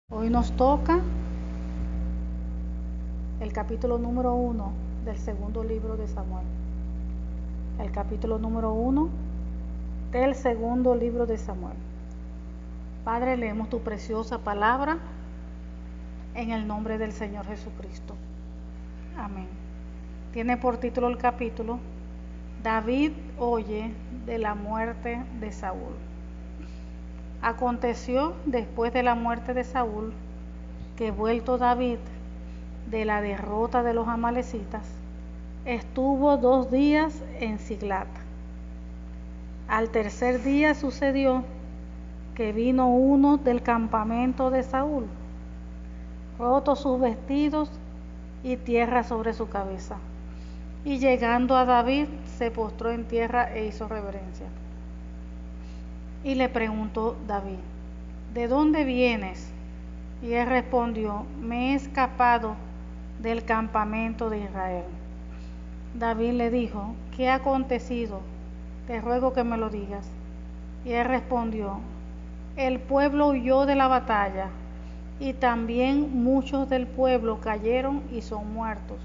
Hoy nos toca el capítulo número 1 del segundo libro de Samuel. El capítulo número 1 del segundo libro de Samuel. Padre, leemos tu preciosa palabra en el nombre del Señor Jesucristo. Amén. Tiene por título el capítulo: David oye de la muerte de Saúl. Aconteció después de la muerte de Saúl que, vuelto David de la derrota de los amalecitas, estuvo 2 días en Siglat. Al tercer día sucedió que vino uno del campamento de Saúl, rotos sus vestidos y tierra sobre su cabeza, y llegando a David se postró en tierra e hizo reverencia. Y le preguntó David: ¿de dónde vienes? Y él respondió: me he escapado del campamento de Israel. David le dijo: ¿qué ha acontecido? Te ruego que me lo digas. Y él respondió: el pueblo huyó de la batalla, y también muchos del pueblo cayeron y son muertos.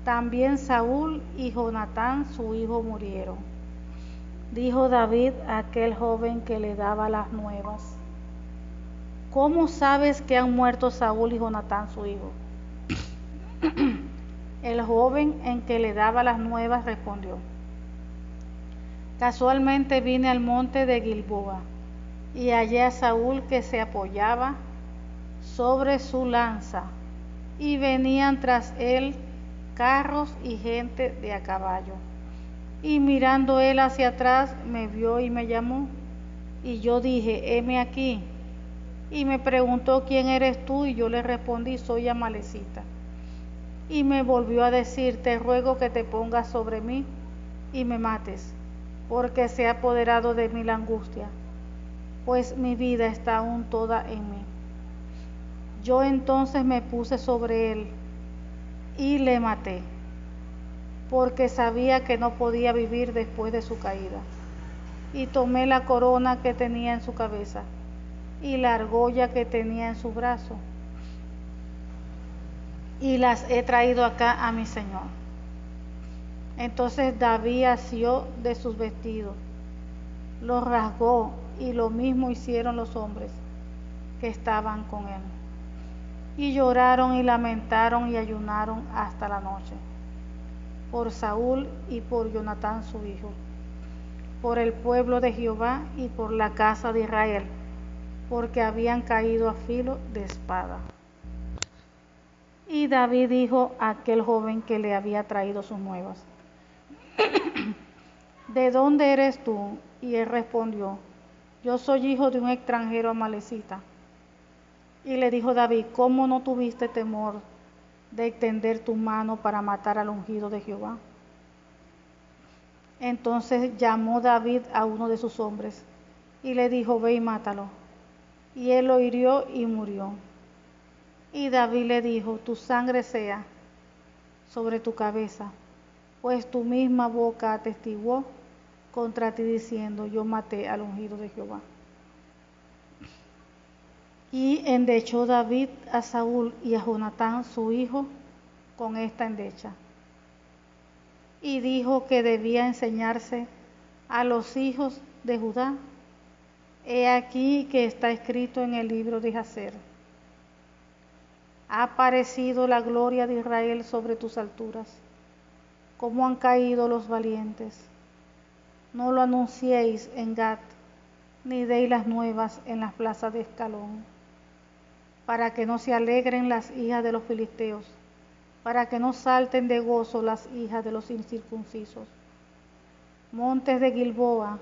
También Saúl y Jonatán su hijo murieron. Dijo David a aquel joven que le daba las nuevas: ¿cómo sabes que han muerto Saúl y Jonatán su hijo? El joven en que le daba las nuevas respondió: casualmente vine al monte de Gilboa y hallé a Saúl que se apoyaba sobre su lanza, y venían tras él carros y gente de a caballo. Y mirando él hacia atrás, me vio y me llamó, y yo dije: heme aquí. Y me preguntó: ¿quién eres tú? Y yo le respondí: soy amalecita. Y me volvió a decir: te ruego que te pongas sobre mí y me mates, porque se ha apoderado de mí la angustia, pues mi vida está aún toda en mí. Yo entonces me puse sobre él y le maté, porque sabía que no podía vivir después de su caída. Y tomé la corona que tenía en su cabeza y la argolla que tenía en su brazo, y las he traído acá a mi señor. Entonces David asió de sus vestidos, los rasgó, y lo mismo hicieron los hombres que estaban con él. Y lloraron y lamentaron y ayunaron hasta la noche, por Saúl y por Jonatán su hijo, por el pueblo de Jehová y por la casa de Israel, porque habían caído a filo de espada. Y David dijo a aquel joven que le había traído sus nuevas: ¿de dónde eres tú? Y él respondió: yo soy hijo de un extranjero amalecita. Y le dijo David: ¿cómo no tuviste temor de extender tu mano para matar al ungido de Jehová? Entonces llamó David a uno de sus hombres y le dijo: ve y mátalo. Y él lo hirió y murió. Y David le dijo: tu sangre sea sobre tu cabeza, pues tu misma boca atestiguó contra ti diciendo: yo maté al ungido de Jehová. Y endechó David a Saúl y a Jonatán su hijo con esta endecha, y dijo que debía enseñarse a los hijos de Judá: he aquí que está escrito en el libro de Jacer: ha aparecido la gloria de Israel sobre tus alturas, como han caído los valientes. No lo anunciéis en Gat, ni deis las nuevas en las plazas de Escalón, para que no se alegren las hijas de los filisteos, para que no salten de gozo las hijas de los incircuncisos. Montes de Gilboa,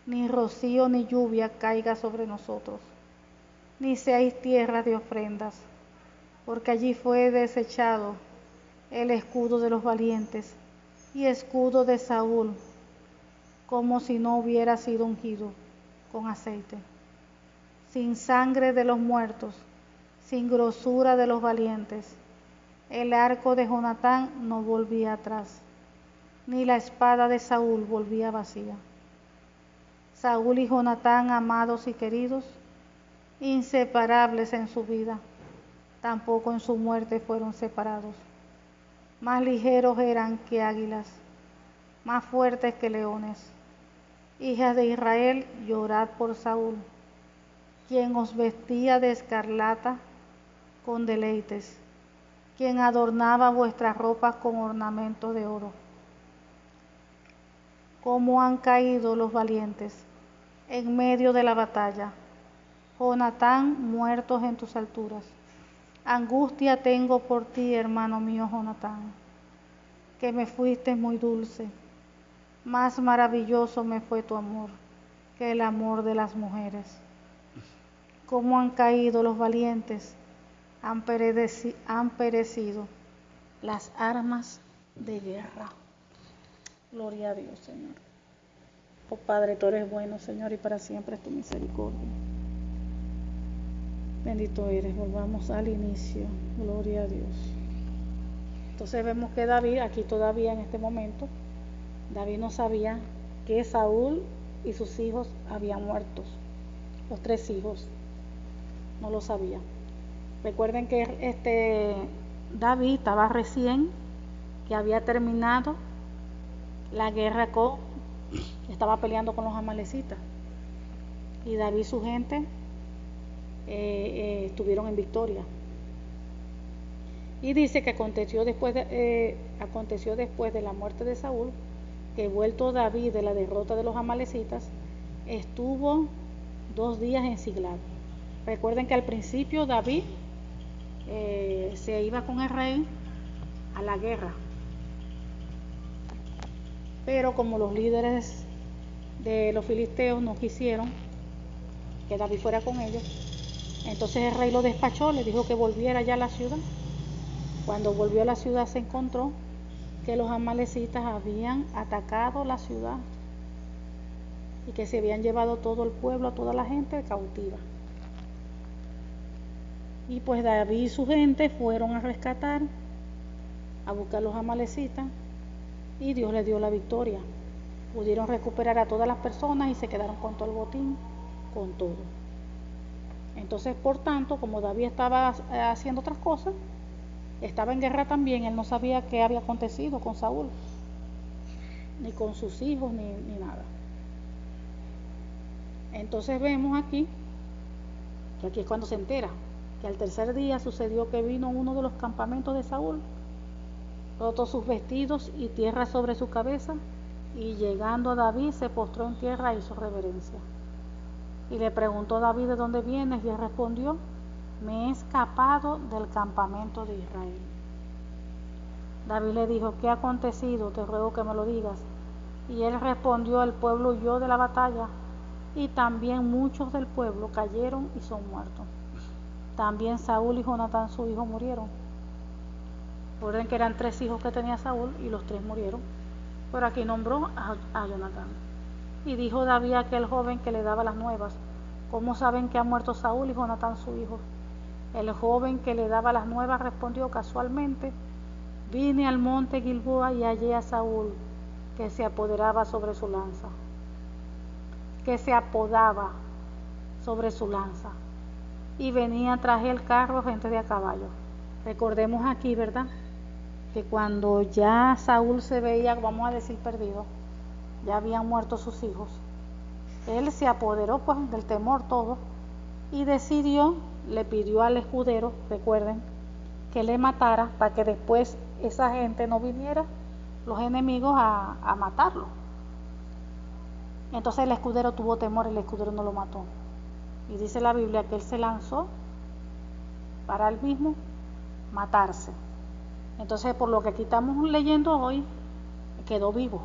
ni rocío ni lluvia caiga sobre nosotros, ni seáis tierra de ofrendas, porque allí fue desechado el escudo de los valientes y escudo de Saúl, como si no hubiera sido ungido con aceite. Sin sangre de los muertos, sin grosura de los valientes, el arco de Jonatán no volvía atrás, ni la espada de Saúl volvía vacía. Saúl y Jonatán, amados y queridos, inseparables en su vida, tampoco en su muerte fueron separados. Más ligeros eran que águilas, más fuertes que leones. Hijas de Israel, llorad por Saúl, quien os vestía de escarlata con deleites, quien adornaba vuestras ropas con ornamentos de oro. Cómo han caído los valientes en medio de la batalla, Jonatán, muertos en tus alturas. Angustia tengo por ti, hermano mío Jonatán, que me fuiste muy dulce. Más maravilloso me fue tu amor que el amor de las mujeres. Cómo han caído los valientes, han perecido las armas de guerra. Gloria a Dios, Señor. Oh Padre, tú eres bueno, Señor, y para siempre es tu misericordia. Bendito eres. Volvamos al inicio. Gloria a Dios. Entonces vemos que David, aquí todavía en este momento, David no sabía que Saúl y sus hijos habían muerto. Los 3 hijos. No lo sabía. Recuerden que David estaba recién, que había terminado la guerra estaba peleando con los amalecitas. Y David y su gente estuvieron en victoria. Y dice que aconteció después de la muerte de Saúl, que vuelto David de la derrota de los amalecitas, estuvo 2 días en Siglag. Recuerden que al principio David se iba con el rey a la guerra, pero como los líderes de los filisteos no quisieron que David fuera con ellos, entonces el rey lo despachó, le dijo que volviera ya a la ciudad. Cuando volvió a la ciudad se encontró que los amalecitas habían atacado la ciudad y que se habían llevado todo el pueblo, toda la gente cautiva. Y pues David y su gente fueron a rescatar, a buscar los amalecitas, y Dios les dio la victoria. Pudieron recuperar a todas las personas y se quedaron con todo el botín, con todo. Entonces, por tanto, como David estaba haciendo otras cosas, estaba en guerra también, él no sabía qué había acontecido con Saúl, ni con sus hijos, ni nada. Entonces vemos aquí, que aquí es cuando se entera, que al 3er día sucedió que vino uno de los campamentos de Saúl, rotó sus vestidos y tierra sobre su cabeza, y llegando a David se postró en tierra e hizo reverencia. Y le preguntó David: ¿de dónde vienes? Y él respondió: me he escapado del campamento de Israel. David le dijo: ¿qué ha acontecido? Te ruego que me lo digas. Y él respondió: el pueblo huyó de la batalla, y también muchos del pueblo cayeron y son muertos. También Saúl y Jonatán su hijo murieron. Recuerden que eran 3 hijos que tenía Saúl y los 3 murieron. Pero aquí nombró a Jonatán. Y dijo David a aquel joven que le daba las nuevas: ¿cómo saben que ha muerto Saúl y Jonatán su hijo? El joven que le daba las nuevas respondió: casualmente vine al monte Gilboa y hallé a Saúl, que se apoderaba sobre su lanza, y venía tras el carro gente de a caballo. Recordemos aquí, ¿verdad?, que cuando ya Saúl se veía, vamos a decir, perdido, ya habían muerto sus hijos, él se apoderó pues del temor todo y le pidió al escudero, recuerden, que le matara para que después esa gente no viniera, los enemigos, a matarlo. Entonces el escudero tuvo temor, el escudero no lo mató. Y dice la Biblia que él se lanzó para él mismo matarse. Entonces, por lo que aquí estamos leyendo hoy, quedó vivo.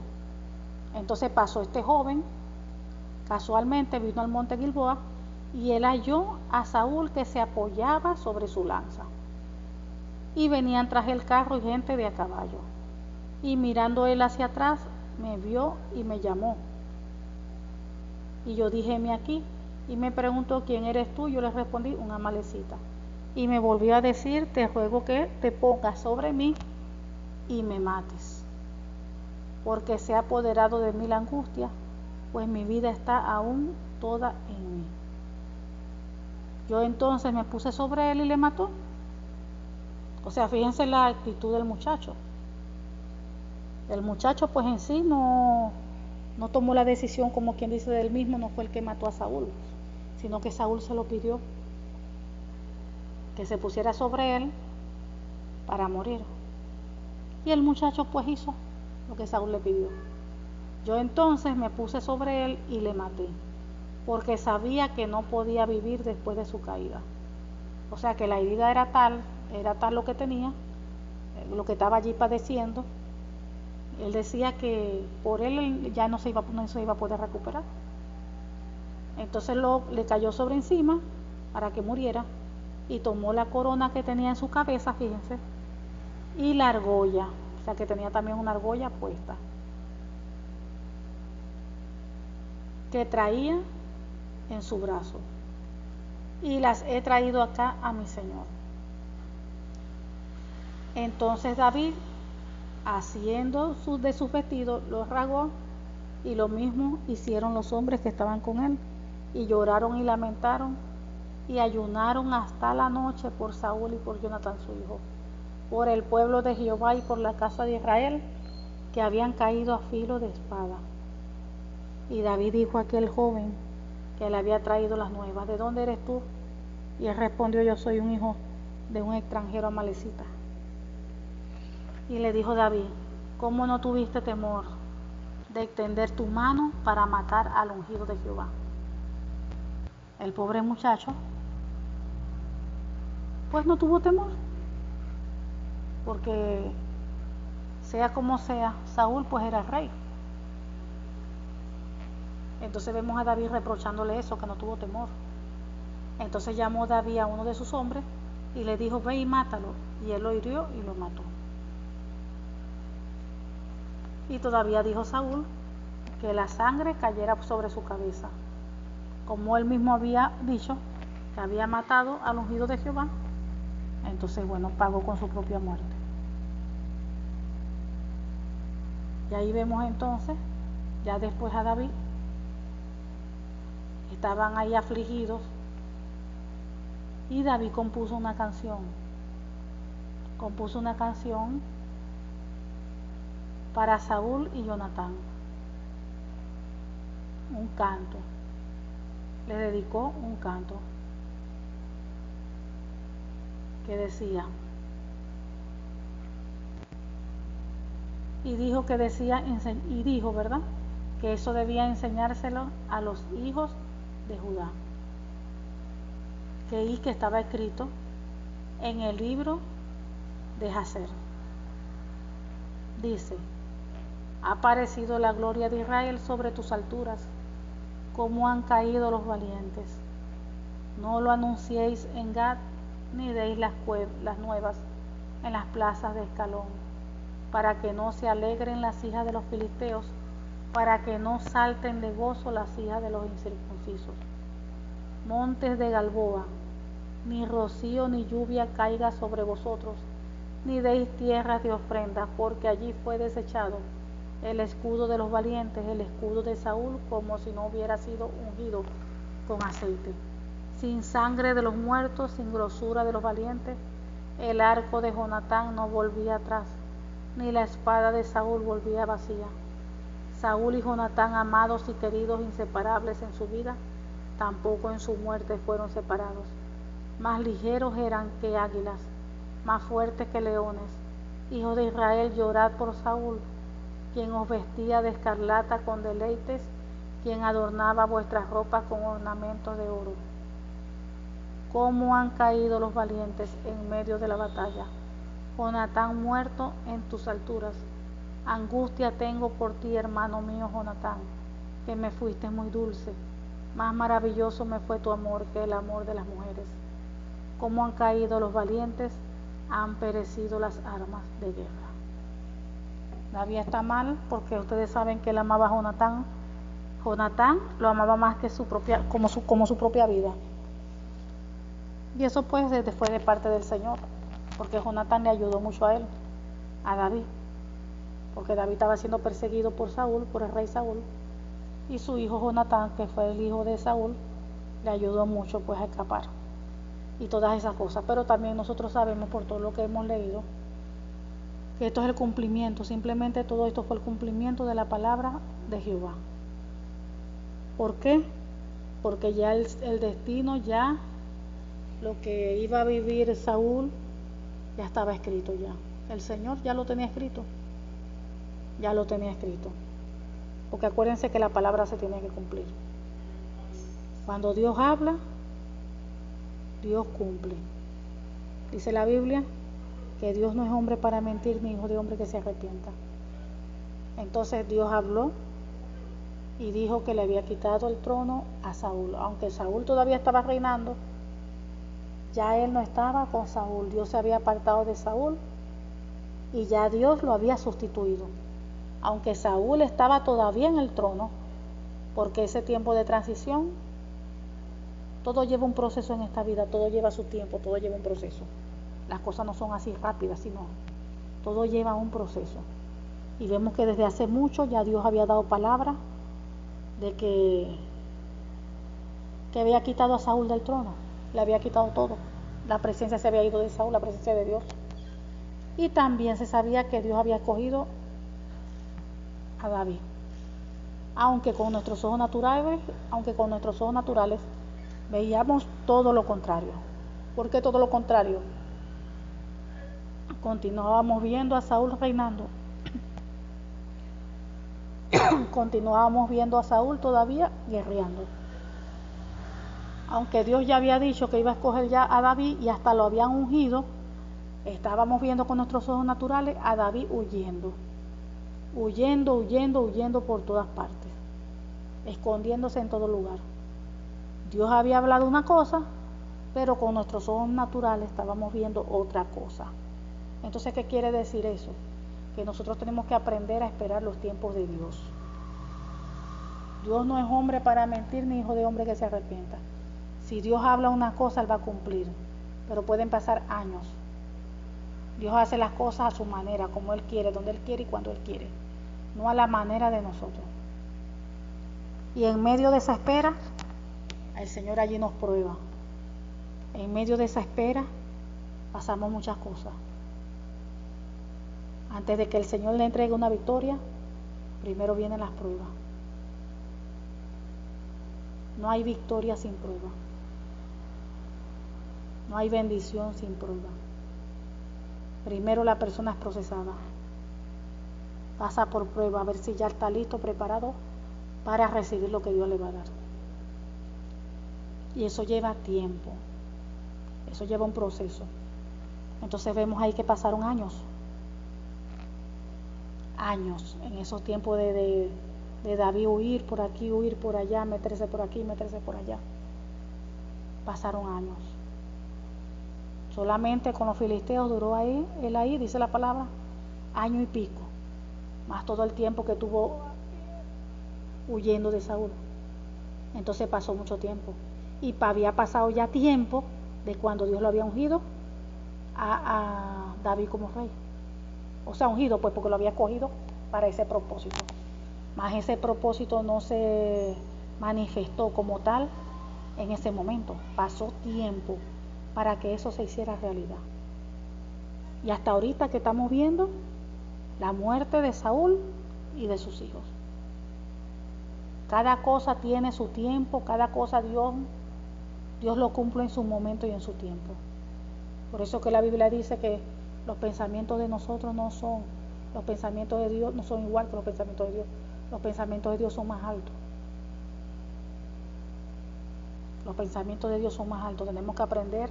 Entonces pasó este joven, casualmente vino al monte Gilboa, y él halló a Saúl que se apoyaba sobre su lanza. Y venían tras el carro y gente de a caballo. Y mirando él hacia atrás, me vio y me llamó. Y yo dije: heme aquí. Y me preguntó: ¿quién eres tú? Yo le respondí: un amalecita. Y me volvió a decir: te ruego que te pongas sobre mí y me mates, porque se ha apoderado de mí la angustia, pues mi vida está aún toda en mí. Yo entonces me puse sobre él y le mató. O sea, fíjense la actitud del muchacho. El muchacho pues en sí no tomó la decisión, como quien dice, del mismo, no fue el que mató a Saúl, sino que Saúl se lo pidió, que se pusiera sobre él para morir. Y el muchacho pues hizo lo que Saúl le pidió. Yo entonces me puse sobre él y le maté, porque sabía que no podía vivir después de su caída. O sea que la herida era tal lo que tenía, lo que estaba allí padeciendo. Él decía que por él ya no se iba a poder recuperar. Entonces le cayó sobre encima para que muriera y tomó la corona que tenía en su cabeza, fíjense, y la argolla, o sea que tenía también una argolla puesta, que traía en su brazo, y las he traído acá a mi señor. Entonces David, haciendo de sus vestidos, los rasgó, y lo mismo hicieron los hombres que estaban con él, y lloraron y lamentaron, y ayunaron hasta la noche por Saúl y por Jonatán su hijo, por el pueblo de Jehová y por la casa de Israel, que habían caído a filo de espada. Y David dijo a aquel joven que le había traído las nuevas: ¿de dónde eres tú? Y él respondió: yo soy un hijo de un extranjero amalecita. Y le dijo David: ¿cómo no tuviste temor de extender tu mano para matar al ungido de Jehová? El pobre muchacho pues no tuvo temor, porque sea como sea, Saúl pues era el rey. Entonces vemos a David reprochándole eso, que no tuvo temor. Entonces llamó David a uno de sus hombres y le dijo: ve y mátalo. Y él lo hirió y lo mató. Y todavía dijo Saúl que la sangre cayera sobre su cabeza, como él mismo había dicho que había matado al ungido de Jehová. Entonces, bueno, pagó con su propia muerte. Y ahí vemos entonces, ya después a David, estaban ahí afligidos, y David compuso una canción para Saúl y Jonatán, un canto, le dedicó un canto que decía, y dijo, ¿verdad?, que eso debía enseñárselo a los hijos de Judá, que estaba escrito en el libro de Jacer. Dice: ha aparecido la gloria de Israel sobre tus alturas, como han caído los valientes. No lo anunciéis en Gad, ni deis las nuevas en las plazas de Escalón, para que no se alegren las hijas de los filisteos, para que no salten de gozo las hijas de los incircuncisos. Montes de Galboa, ni rocío ni lluvia caiga sobre vosotros, ni deis tierras de ofrenda, porque allí fue desechado el escudo de los valientes, el escudo de Saúl, como si no hubiera sido ungido con aceite. Sin sangre de los muertos, sin grosura de los valientes, el arco de Jonatán no volvía atrás, ni la espada de Saúl volvía vacía. Saúl y Jonatán, amados y queridos, inseparables en su vida, tampoco en su muerte fueron separados. Más ligeros eran que águilas, más fuertes que leones. Hijos de Israel, llorad por Saúl, quien os vestía de escarlata con deleites, quien adornaba vuestras ropas con ornamentos de oro. Cómo han caído los valientes en medio de la batalla. Jonatán muerto en tus alturas. Angustia tengo por ti, hermano mío Jonatán, que me fuiste muy dulce. Más maravilloso me fue tu amor que el amor de las mujeres. Cómo han caído los valientes, han perecido las armas de guerra. David está mal porque ustedes saben que él amaba a Jonatán. Jonatán lo amaba más que como su propia vida. Y eso pues fue de parte del Señor, porque Jonatán le ayudó mucho a él, a David, porque David estaba siendo perseguido por Saúl, por el rey Saúl, y su hijo Jonatán, que fue el hijo de Saúl, le ayudó mucho pues a escapar. y todas esas cosas. Pero también nosotros sabemos por todo lo que hemos leído que esto es el cumplimiento, simplemente todo esto fue el cumplimiento de la palabra de Jehová. ¿Por qué? Porque ya el destino, ya lo que iba a vivir Saúl, ya estaba escrito ya. El Señor ya lo tenía escrito. Ya lo tenía escrito. Porque acuérdense que la palabra se tiene que cumplir. Cuando Dios habla, Dios cumple. Dice la Biblia que Dios no es hombre para mentir, ni hijo de hombre que se arrepienta. Entonces Dios habló y dijo que le había quitado el trono a Saúl. Aunque Saúl todavía estaba reinando, ya él no estaba con Saúl. Dios se había apartado de Saúl y ya Dios lo había sustituido. Aunque Saúl estaba todavía en el trono, porque ese tiempo de transición, todo lleva un proceso en esta vida, todo lleva su tiempo, todo lleva un proceso. Las cosas no son así rápidas, sino todo lleva un proceso. Y vemos que desde hace mucho ya Dios había dado palabra de que había quitado a Saúl del trono, le había quitado todo. La presencia se había ido de Saúl, la presencia de Dios. Y también se sabía que Dios había escogido a David. Aunque con nuestros ojos naturales veíamos todo lo contrario. ¿Por qué todo lo contrario? Continuábamos viendo a Saúl reinando. Continuábamos viendo a Saúl todavía guerreando. Aunque Dios ya había dicho que iba a escoger ya a David y hasta lo habían ungido, estábamos viendo con nuestros ojos naturales a David huyendo por todas partes, escondiéndose en todo lugar. Dios había hablado una cosa, pero con nuestros ojos naturales estábamos viendo otra cosa. Entonces, ¿qué quiere decir eso? Que nosotros tenemos que aprender a esperar los tiempos de Dios. Dios no es hombre para mentir, ni hijo de hombre que se arrepienta. Si Dios habla una cosa, Él va a cumplir, pero pueden pasar años. Dios hace las cosas a su manera, como Él quiere, donde Él quiere y cuando Él quiere, no a la manera de nosotros. Y en medio de esa espera, el Señor allí nos prueba. En medio de esa espera, pasamos muchas cosas. Antes de que el Señor le entregue una victoria, primero vienen las pruebas. No hay victoria sin prueba. No hay bendición sin prueba. Primero la persona es procesada. Pasa por prueba a ver si ya está listo, preparado para recibir lo que Dios le va a dar. Y eso lleva tiempo. Eso lleva un proceso. Entonces vemos ahí que pasaron años. Años en esos tiempos de David huir por aquí, huir por allá, meterse por aquí, meterse por allá. Pasaron años. Solamente con los filisteos duró él ahí, dice la palabra, año y pico, más todo el tiempo que tuvo huyendo de Saúl. Entonces pasó mucho tiempo. Y había pasado ya tiempo de cuando Dios lo había ungido a David como rey. O sea, ungido pues porque lo había escogido para ese propósito. Mas ese propósito no se manifestó como tal en ese momento. Pasó tiempo para que eso se hiciera realidad. Y hasta ahorita que estamos viendo la muerte de Saúl y de sus hijos. Cada cosa tiene su tiempo, cada cosa Dios lo cumple en su momento y en su tiempo. Por eso que la Biblia dice que los pensamientos de nosotros los pensamientos de Dios no son igual que los pensamientos de Dios. Los pensamientos de Dios son más altos. Los pensamientos de Dios son más altos. Tenemos que aprender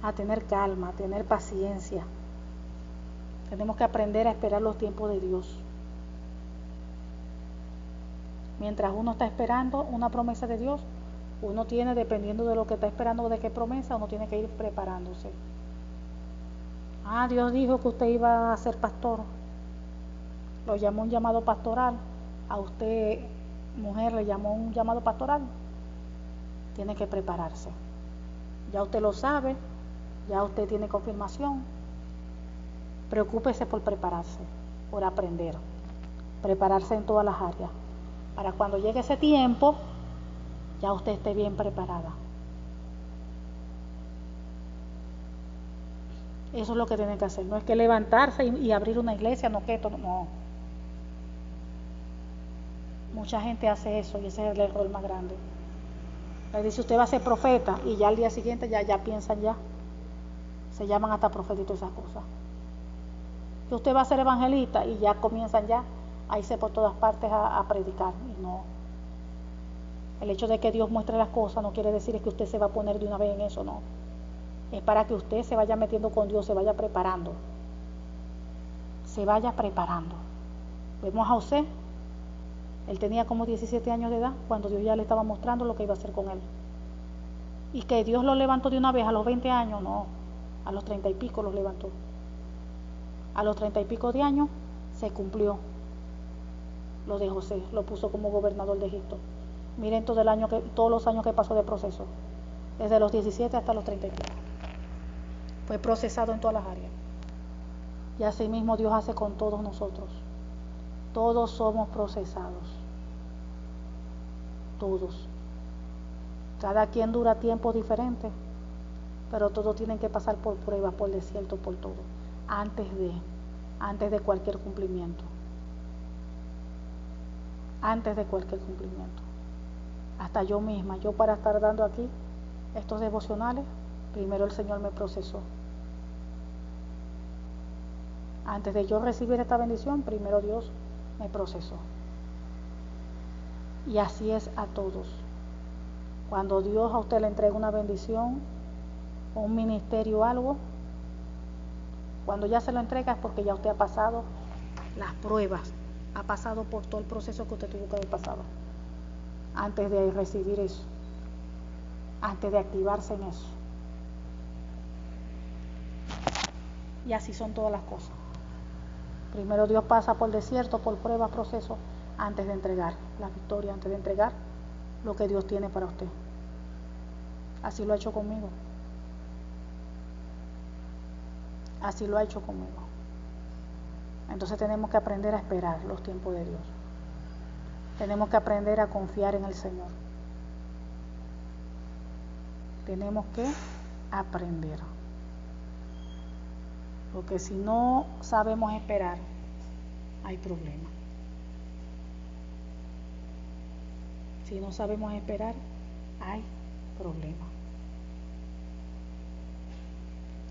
a tener calma, a tener paciencia. Tenemos que aprender a esperar los tiempos de Dios. Mientras uno está esperando una promesa de Dios, uno tiene, dependiendo de lo que está esperando, de qué promesa, uno tiene que ir preparándose. Dios dijo que usted iba a ser pastor. Lo llamó un llamado pastoral. A usted, mujer, le llamó un llamado pastoral. Tiene que prepararse. Ya usted lo sabe, ya usted tiene confirmación. Preocúpese por prepararse, por aprender. Prepararse en todas las áreas. Para cuando llegue ese tiempo, ya usted esté bien preparada. Eso es lo que tienen que hacer. No es que levantarse y abrir una iglesia, no que esto, no. Mucha gente hace eso y ese es el error más grande. Le dice, usted va a ser profeta y ya al día siguiente ya piensan ya. Se llaman hasta profeta y todas esas cosas. Que usted va a ser evangelista y ya comienzan ya a irse por todas partes a predicar. Y no. El hecho de que Dios muestre las cosas no quiere decir que usted se va a poner de una vez en eso, no. Es para que usted se vaya metiendo con Dios, se vaya preparando. Se vaya preparando. Vemos a José. Él tenía como 17 años de edad cuando Dios ya le estaba mostrando lo que iba a hacer con él. Y que Dios lo levantó de una vez a los 20 años, no. A los 30 y pico los levantó. A los 30 y pico de años se cumplió lo de José, lo puso como gobernador de Egipto. Miren todos los años que pasó de proceso, desde los 17 hasta los 30 y pico. Fue procesado en todas las áreas. Y así mismo Dios hace con todos nosotros. Todos somos procesados. Todos. Cada quien dura tiempo diferente, pero todos tienen que pasar por pruebas, por desierto, por todo, antes de cualquier cumplimiento. Antes de cualquier cumplimiento. Hasta yo misma, yo para estar dando aquí estos devocionales, primero el Señor me procesó. Antes de yo recibir esta bendición, primero Dios me procesó. Y así es a todos. Cuando Dios a usted le entrega una bendición, o un ministerio o algo, cuando ya se lo entrega es porque ya usted ha pasado las pruebas, ha pasado por todo el proceso que usted tuvo que haber pasado antes de recibir eso, antes de activarse en eso. Y así son todas las cosas. Primero Dios pasa por desierto, por pruebas, procesos, antes de entregar la victoria, antes de entregar lo que Dios tiene para usted. Así lo ha hecho conmigo. Así lo ha hecho conmigo. Entonces tenemos que aprender a esperar los tiempos de Dios. Tenemos que aprender a confiar en el Señor. Tenemos que aprender. Porque si no sabemos esperar, hay problema. Si no sabemos esperar, hay problema.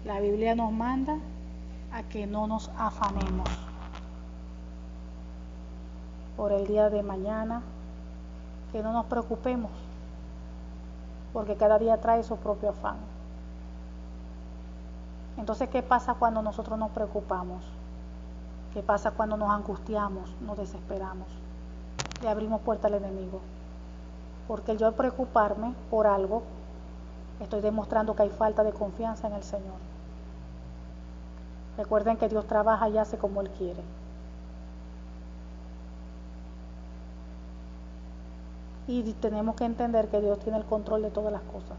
La Biblia nos manda a que no nos afanemos por el día de mañana, que no nos preocupemos, porque cada día trae su propio afán. Entonces, ¿qué pasa cuando nosotros nos preocupamos? ¿Qué pasa cuando nos angustiamos, nos desesperamos? Le abrimos puerta al enemigo. Porque yo al preocuparme por algo, estoy demostrando que hay falta de confianza en el Señor. Recuerden que Dios trabaja y hace como Él quiere. Y tenemos que entender que Dios tiene el control de todas las cosas.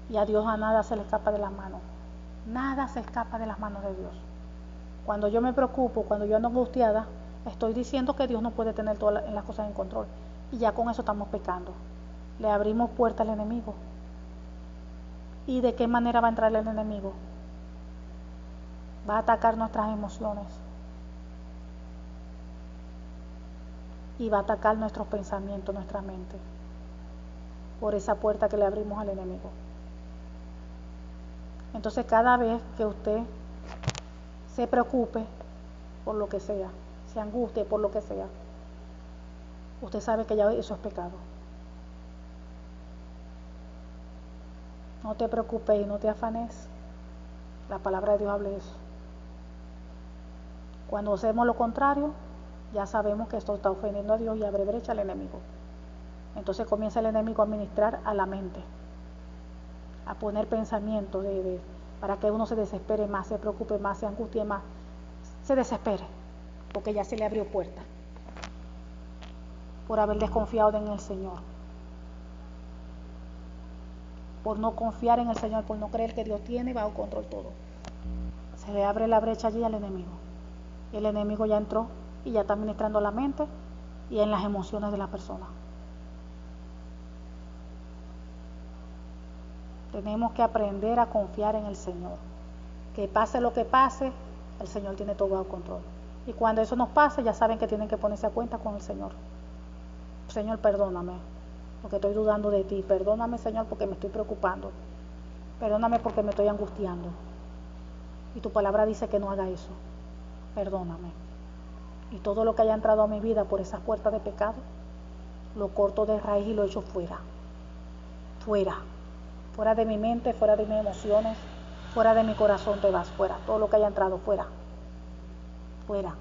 Y a Dios a nada se le escapa de las manos. Nada se escapa de las manos de Dios. Cuando yo me preocupo, cuando yo ando angustiada, estoy diciendo que Dios no puede tener todas las cosas en control. Y ya con eso estamos pecando. Le abrimos puerta al enemigo. ¿Y de qué manera va a entrar el enemigo? Va a atacar nuestras emociones. Y va a atacar nuestros pensamientos, nuestra mente. Por esa puerta que le abrimos al enemigo. Entonces cada vez que usted se preocupe por lo que sea, se angustie por lo que sea, usted sabe que ya eso es pecado. No te preocupes y no te afanes. La palabra de Dios habla de eso. Cuando hacemos lo contrario, ya sabemos que esto está ofendiendo a Dios y abre brecha al enemigo. Entonces comienza el enemigo a ministrar a la mente, a poner pensamientos para que uno se desespere más, se preocupe más, se angustie más, se desespere, porque ya se le abrió puerta por haber desconfiado en el Señor, por no confiar en el Señor, por no creer que Dios tiene bajo control todo. Se le abre la brecha allí al enemigo. El enemigo ya entró y ya está ministrando la mente y en las emociones de la persona. Tenemos que aprender a confiar en el Señor. Que pase lo que pase, el Señor tiene todo bajo control. Y cuando eso nos pase, ya saben que tienen que ponerse a cuenta con el Señor. Señor, perdóname, porque estoy dudando de ti. Perdóname, Señor, porque me estoy preocupando. Perdóname porque me estoy angustiando. Y tu palabra dice que no haga eso. Perdóname. Y todo lo que haya entrado a mi vida por esas puertas de pecado, lo corto de raíz y lo echo fuera. Fuera. Fuera de mi mente, fuera de mis emociones, fuera de mi corazón te vas, fuera. Todo lo que haya entrado, fuera. Fuera.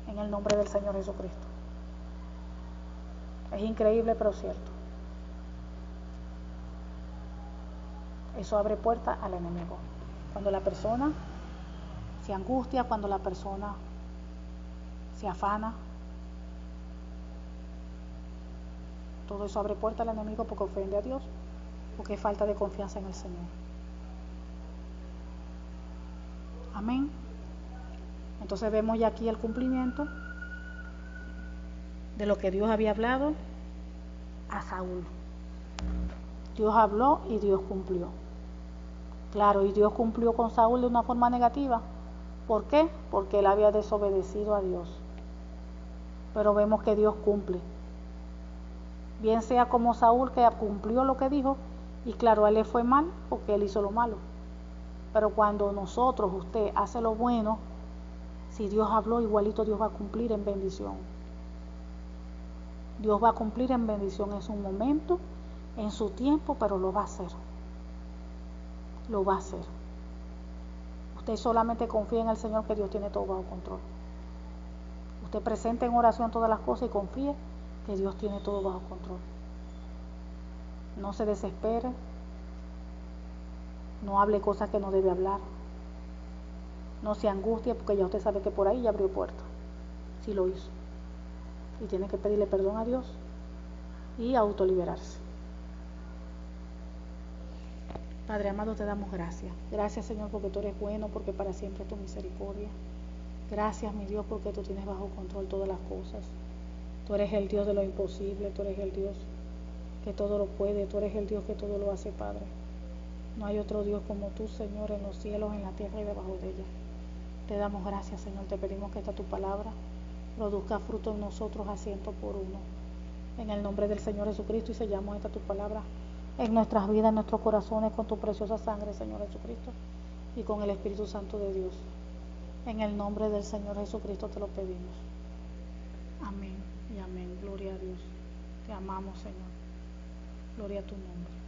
En el nombre del Señor Jesucristo. Es increíble, pero cierto. Eso abre puertas al enemigo. Cuando la persona se angustia, cuando la persona se afana, todo eso abre puertas al enemigo porque ofende a Dios, porque es falta de confianza en el Señor. Amén. Entonces vemos ya aquí el cumplimiento de lo que Dios había hablado a Saúl. Dios habló y Dios cumplió. Claro, y Dios cumplió con Saúl de una forma negativa. ¿Por qué? Porque él había desobedecido a Dios. Pero vemos que Dios cumple. Bien sea como Saúl, que cumplió lo que dijo, y claro, a él le fue mal porque él hizo lo malo. Pero cuando nosotros, usted hace lo bueno, si Dios habló, igualito Dios va a cumplir en bendición. Dios va a cumplir en bendición en su momento, en su tiempo, pero lo va a hacer. Lo va a hacer. Usted solamente confía en el Señor, que Dios tiene todo bajo control. Usted presente en oración todas las cosas y confíe que Dios tiene todo bajo control. No se desespere. No hable cosas que no debe hablar. No se angustie, porque ya usted sabe que por ahí ya abrió puerta. Sí lo hizo. Y tiene que pedirle perdón a Dios y autoliberarse. Padre amado, te damos gracias. Gracias, Señor, porque tú eres bueno, porque para siempre es tu misericordia. Gracias, mi Dios, porque tú tienes bajo control todas las cosas. Tú eres el Dios de lo imposible, tú eres el Dios que todo lo puede, tú eres el Dios que todo lo hace, Padre. No hay otro Dios como tú, Señor, en los cielos, en la tierra y debajo de ella. Te damos gracias, Señor. Te pedimos que esta tu palabra produzca fruto en nosotros a 100%. En el nombre del Señor Jesucristo, y sellamos esta tu palabra en nuestras vidas, en nuestros corazones, con tu preciosa sangre, Señor Jesucristo, y con el Espíritu Santo de Dios. En el nombre del Señor Jesucristo te lo pedimos. Amén y amén. Gloria a Dios. Te amamos, Señor. Gloria a tu nombre.